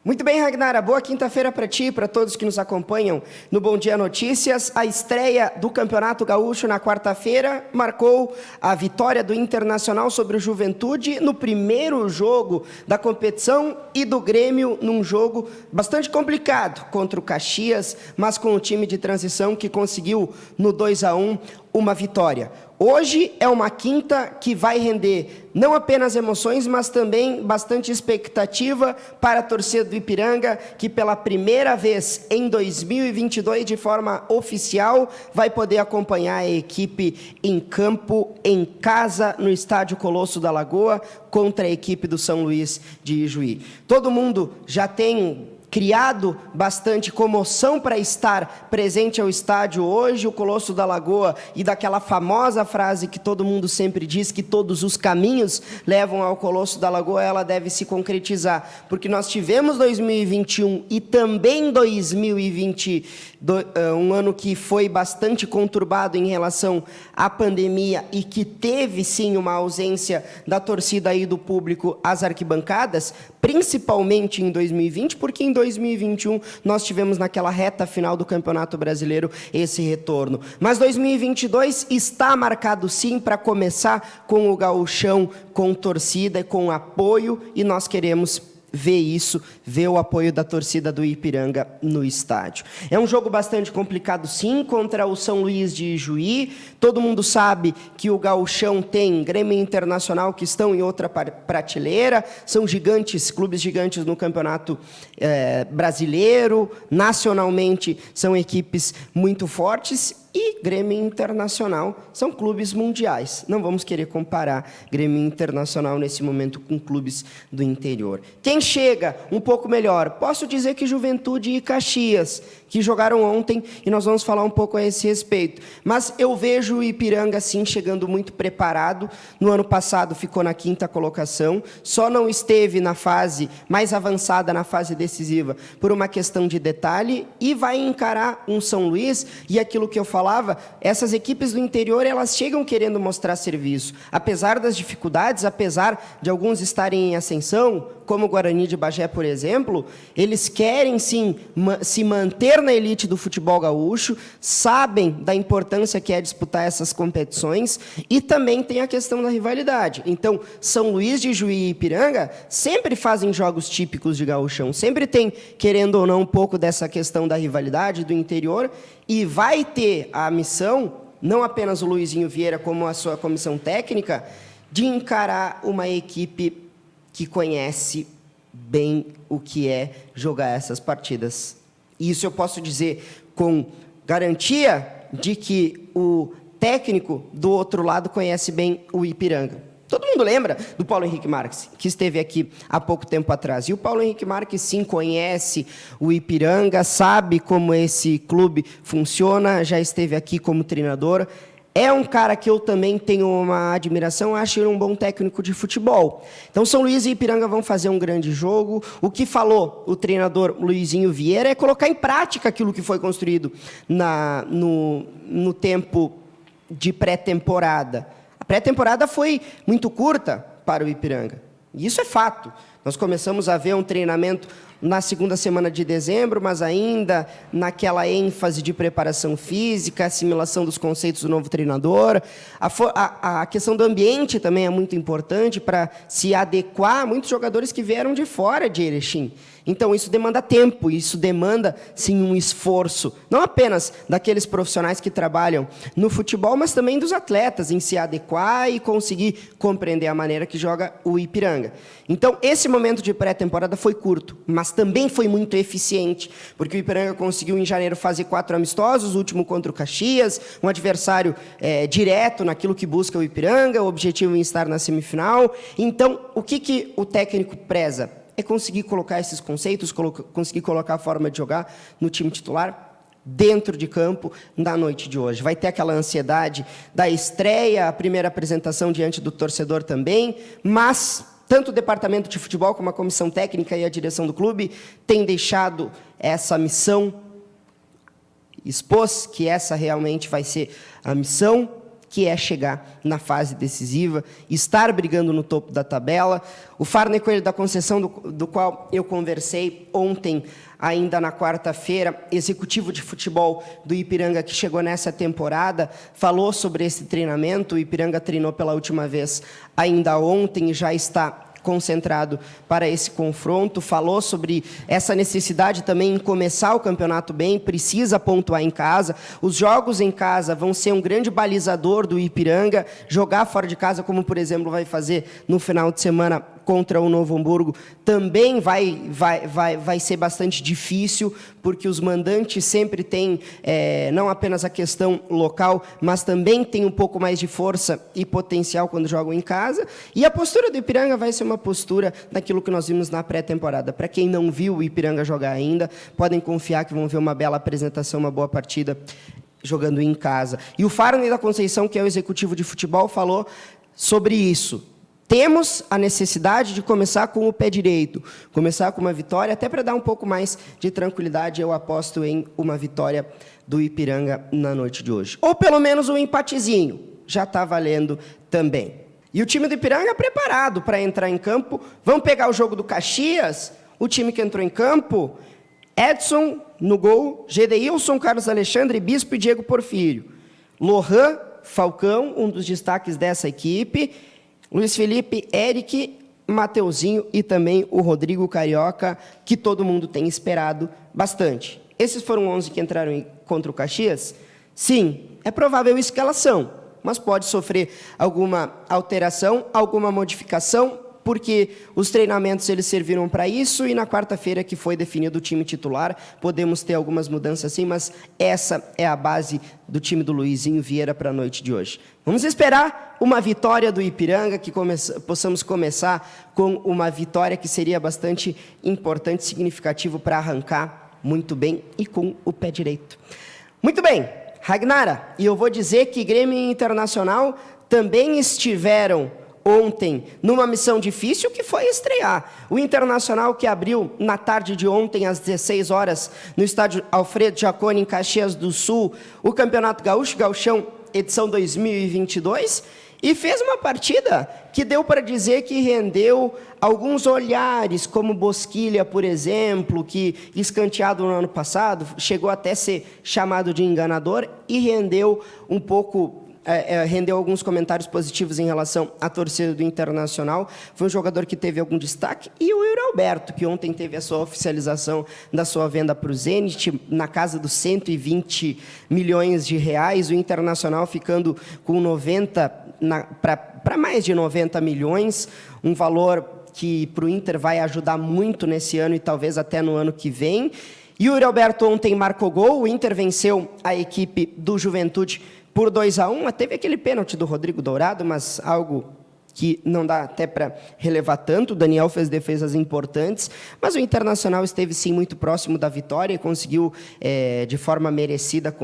Muito bem, Ragnara, boa quinta-feira para ti e para todos que nos acompanham no Bom Dia Notícias. A estreia do Campeonato Gaúcho na quarta-feira marcou a vitória do Internacional sobre o Juventude no primeiro jogo da competição e do Grêmio num jogo bastante complicado contra o Caxias, mas com o time de transição que conseguiu no 2-1 uma vitória. Hoje é uma quinta que vai render não apenas emoções, mas também bastante expectativa para a torcida do Ipiranga, que pela primeira vez em 2022, de forma oficial, vai poder acompanhar a equipe em campo, em casa, no Estádio Colosso da Lagoa, contra a equipe do São Luís de Ijuí. Todo mundo já tem criado bastante comoção para estar presente ao estádio hoje, o Colosso da Lagoa, e daquela famosa frase que todo mundo sempre diz, que todos os caminhos levam ao Colosso da Lagoa, ela deve se concretizar, porque nós tivemos 2021 e também 2020, um ano que foi bastante conturbado em relação à pandemia e que teve, sim, uma ausência da torcida e do público às arquibancadas, principalmente em 2020, porque em 2021 nós tivemos naquela reta final do Campeonato Brasileiro esse retorno. Mas 2022 está marcado sim para começar com o gauchão, com torcida e com apoio, e nós queremos ver isso, ver o apoio da torcida do Ipiranga no estádio. É um jogo bastante complicado, sim, contra o São Luís de Ijuí. Todo mundo sabe que o gauchão tem Grêmio Internacional, que estão em outra prateleira, são gigantes, clubes gigantes no campeonato brasileiro, nacionalmente são equipes muito fortes, e Grêmio Internacional são clubes mundiais. Não vamos querer comparar Grêmio Internacional nesse momento com clubes do interior. Quem chega um pouco melhor? Posso dizer que Juventude e Caxias, que jogaram ontem, e nós vamos falar um pouco a esse respeito. Mas eu vejo o Ipiranga, sim, chegando muito preparado. No ano passado ficou na 5ª colocação, só não esteve na fase mais avançada, na fase decisiva, por uma questão de detalhe, e vai encarar um São Luís, e aquilo que eu falava, essas equipes do interior, elas chegam querendo mostrar serviço. Apesar das dificuldades, apesar de alguns estarem em ascensão, como o Guarani de Bagé, por exemplo, eles querem, sim, se manter na elite do futebol gaúcho, sabem da importância que é disputar essas competições, e também tem a questão da rivalidade. Então, São Luís de Ijuí e Ipiranga sempre fazem jogos típicos de gauchão, sempre tem, querendo ou não, um pouco dessa questão da rivalidade do interior, e vai ter a missão, não apenas o Luizinho Vieira, como a sua comissão técnica, de encarar uma equipe que conhece bem o que é jogar essas partidas. E isso eu posso dizer com garantia de que o técnico do outro lado conhece bem o Ipiranga. Todo mundo lembra do Paulo Henrique Marques, que esteve aqui há pouco tempo atrás. E o Paulo Henrique Marques, sim, conhece o Ipiranga, sabe como esse clube funciona, já esteve aqui como treinador. É um cara que eu também tenho uma admiração, acho ele um bom técnico de futebol. Então, São Luís e Ipiranga vão fazer um grande jogo. O que falou o treinador Luizinho Vieira é colocar em prática aquilo que foi construído no tempo de pré-temporada. A pré-temporada foi muito curta para o Ipiranga. E isso é fato. Nós começamos a ver um treinamento na 2ª semana de dezembro, mas ainda naquela ênfase de preparação física, assimilação dos conceitos do novo treinador. A questão do ambiente também é muito importante para se adequar a muitos jogadores que vieram de fora de Erechim. Então, isso demanda tempo, isso demanda, sim, um esforço, não apenas daqueles profissionais que trabalham no futebol, mas também dos atletas, em se adequar e conseguir compreender a maneira que joga o Ipiranga. Então, esse momento de pré-temporada foi curto, mas também foi muito eficiente, porque o Ipiranga conseguiu, em janeiro, fazer 4 amistosos, o último contra o Caxias, um adversário direto naquilo que busca o Ipiranga, o objetivo em estar na semifinal. Então, o que o técnico preza? É conseguir colocar esses conceitos, conseguir colocar a forma de jogar no time titular dentro de campo na noite de hoje. Vai ter aquela ansiedade da estreia, a primeira apresentação diante do torcedor também, mas tanto o departamento de futebol como a comissão técnica e a direção do clube têm deixado essa missão, expôs que essa realmente vai ser a missão, que é chegar na fase decisiva, estar brigando no topo da tabela. O Farney Coelho da Conceição, do qual eu conversei ontem, ainda na quarta-feira, executivo de futebol do Ipiranga, que chegou nessa temporada, falou sobre esse treinamento. O Ipiranga treinou pela última vez ainda ontem e já está concentrado para esse confronto, falou sobre essa necessidade também em começar o campeonato bem, precisa pontuar em casa. Os jogos em casa vão ser um grande balizador do Ipiranga. Jogar fora de casa, como por exemplo vai fazer no final de semana contra o Novo Hamburgo, também vai ser bastante difícil, porque os mandantes sempre têm não apenas a questão local, mas também tem um pouco mais de força e potencial quando jogam em casa. E a postura do Ipiranga vai ser uma postura daquilo que nós vimos na pré-temporada. Para quem não viu o Ipiranga jogar ainda, podem confiar que vão ver uma bela apresentação, uma boa partida jogando em casa. E o Farney da Conceição, que é o executivo de futebol, falou sobre isso. Temos a necessidade de começar com o pé direito, começar com uma vitória, até para dar um pouco mais de tranquilidade. Eu aposto em uma vitória do Ipiranga na noite de hoje. Ou pelo menos um empatezinho, já está valendo também. E o time do Ipiranga preparado para entrar em campo. Vamos pegar o jogo do Caxias, o time que entrou em campo: Edson no gol, Gedeilson, Carlos Alexandre, Bispo e Diego Porfírio. Lohan, Falcão, um dos destaques dessa equipe. Luiz Felipe, Eric, Mateuzinho e também o Rodrigo Carioca, que todo mundo tem esperado bastante. Esses foram 11 que entraram contra o Caxias? Sim, é provável escalação, mas pode sofrer alguma alteração, alguma modificação, porque os treinamentos eles serviram para isso, e na quarta-feira que foi definido o time titular, podemos ter algumas mudanças sim, mas essa é a base do time do Luizinho Vieira para a noite de hoje. Vamos esperar uma vitória do Ipiranga, que possamos começar com uma vitória que seria bastante importante, significativo para arrancar muito bem e com o pé direito. Muito bem, Ragnara, e eu vou dizer que Grêmio e Internacional também estiveram ontem numa missão difícil, que foi estrear. O Internacional, que abriu na tarde de ontem, às 16 horas, no estádio Alfredo Jaconi, em Caxias do Sul, o Campeonato Gaúcho, Gauchão, edição 2022, e fez uma partida que deu para dizer que rendeu alguns olhares, como Bosquilha, por exemplo, que, escanteado no ano passado, chegou até a ser chamado de enganador, e rendeu um pouco... rendeu alguns comentários positivos em relação à torcida do Internacional. Foi um jogador que teve algum destaque. E o Yuri Alberto, que ontem teve a sua oficialização da sua venda para o Zenit, na casa dos 120 milhões de reais, o Internacional ficando com 90 para mais de 90 milhões, um valor que para o Inter vai ajudar muito nesse ano e talvez até no ano que vem. Yuri Alberto ontem marcou gol, o Inter venceu a equipe do Juventude por 2-1, teve aquele pênalti do Rodrigo Dourado, mas algo que não dá até para relevar tanto. O Daniel fez defesas importantes, mas o Internacional esteve sim muito próximo da vitória e conseguiu, de forma merecida,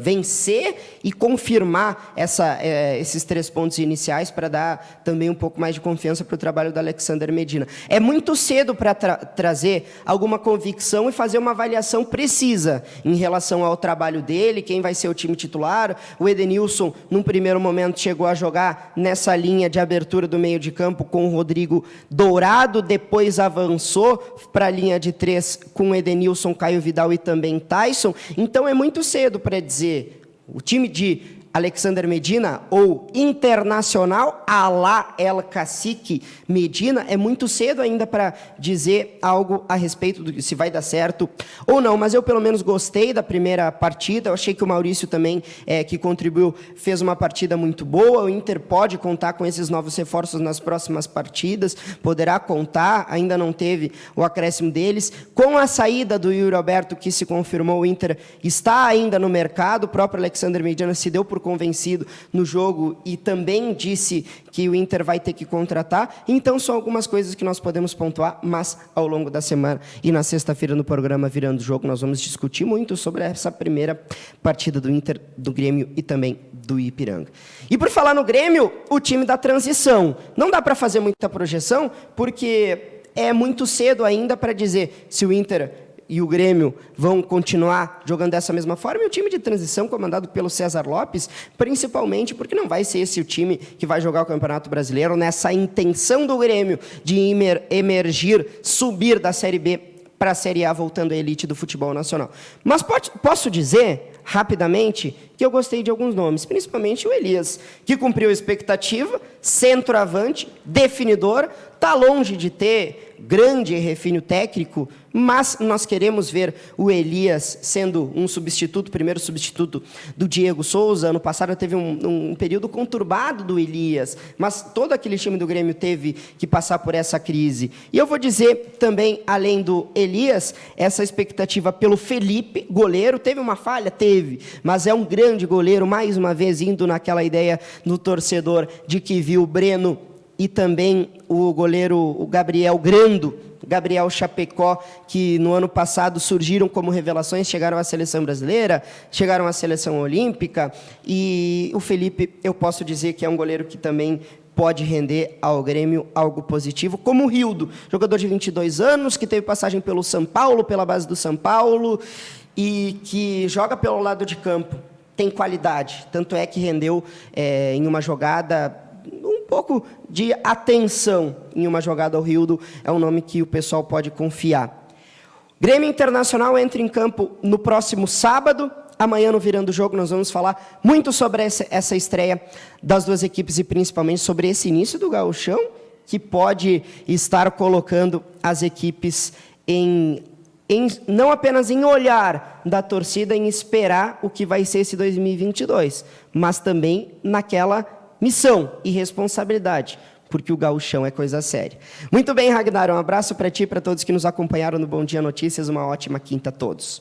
vencer e confirmar esses 3 pontos iniciais para dar também um pouco mais de confiança para o trabalho do Alexander Medina. É muito cedo para trazer alguma convicção e fazer uma avaliação precisa em relação ao trabalho dele, quem vai ser o time titular. O Edenilson, num primeiro momento, chegou a jogar nessa linha de abertura do meio de campo com o Rodrigo Dourado, depois avançou para a linha de 3 com Edenilson, Caio Vidal e também Tyson. Então é muito cedo para dizer o time de Alexander Medina ou Internacional à la El Cacique Medina. É muito cedo ainda para dizer algo a respeito de se vai dar certo ou não, mas eu pelo menos gostei da primeira partida. Eu achei que o Maurício também, que contribuiu, fez uma partida muito boa. O Inter pode contar com esses novos reforços nas próximas partidas, poderá contar, ainda não teve o acréscimo deles. Com a saída do Yuri Alberto, que se confirmou, o Inter está ainda no mercado. O próprio Alexander Medina se deu por convencido no jogo e também disse que o Inter vai ter que contratar. Então são algumas coisas que nós podemos pontuar, mas ao longo da semana e na sexta-feira no programa Virando o Jogo nós vamos discutir muito sobre essa primeira partida do Inter, do Grêmio e também do Ipiranga. E por falar no Grêmio, o time da transição. Não dá para fazer muita projeção, porque é muito cedo ainda para dizer se o Inter e o Grêmio vão continuar jogando dessa mesma forma, e o time de transição comandado pelo César Lopes, principalmente porque não vai ser esse o time que vai jogar o Campeonato Brasileiro, nessa intenção do Grêmio de emergir, subir da Série B para a Série A, voltando à elite do futebol nacional. Mas posso dizer, rapidamente, que eu gostei de alguns nomes, principalmente o Elias, que cumpriu a expectativa, centroavante, definidor, está longe de ter grande refino técnico, mas nós queremos ver o Elias sendo um substituto, primeiro substituto do Diego Souza. Ano passado teve um período conturbado do Elias, mas todo aquele time do Grêmio teve que passar por essa crise. E eu vou dizer também, além do Elias, essa expectativa pelo Felipe, goleiro. Teve uma falha? Teve, mas é um grande goleiro, mais uma vez indo naquela ideia do torcedor de que viu o Breno e também o goleiro o Gabriel Grando, Gabriel Chapecó, que no ano passado surgiram como revelações, chegaram à seleção brasileira, chegaram à seleção olímpica, e o Felipe, eu posso dizer que é um goleiro que também pode render ao Grêmio algo positivo, como o Rildo, jogador de 22 anos, que teve passagem pelo São Paulo, pela base do São Paulo, e que joga pelo lado de campo, tem qualidade, tanto é que rendeu em uma jogada um pouco de atenção em uma jogada ao Rildo, é um nome que o pessoal pode confiar. Grêmio Internacional entra em campo no próximo sábado. Amanhã, no Virando o Jogo, nós vamos falar muito sobre essa estreia das duas equipes e principalmente sobre esse início do Gauchão, que pode estar colocando as equipes não apenas em olhar da torcida, em esperar o que vai ser esse 2022, mas também naquela missão e responsabilidade, porque o Gauchão é coisa séria. Muito bem, Ragnar, um abraço para ti e para todos que nos acompanharam no Bom Dia Notícias, uma ótima quinta a todos.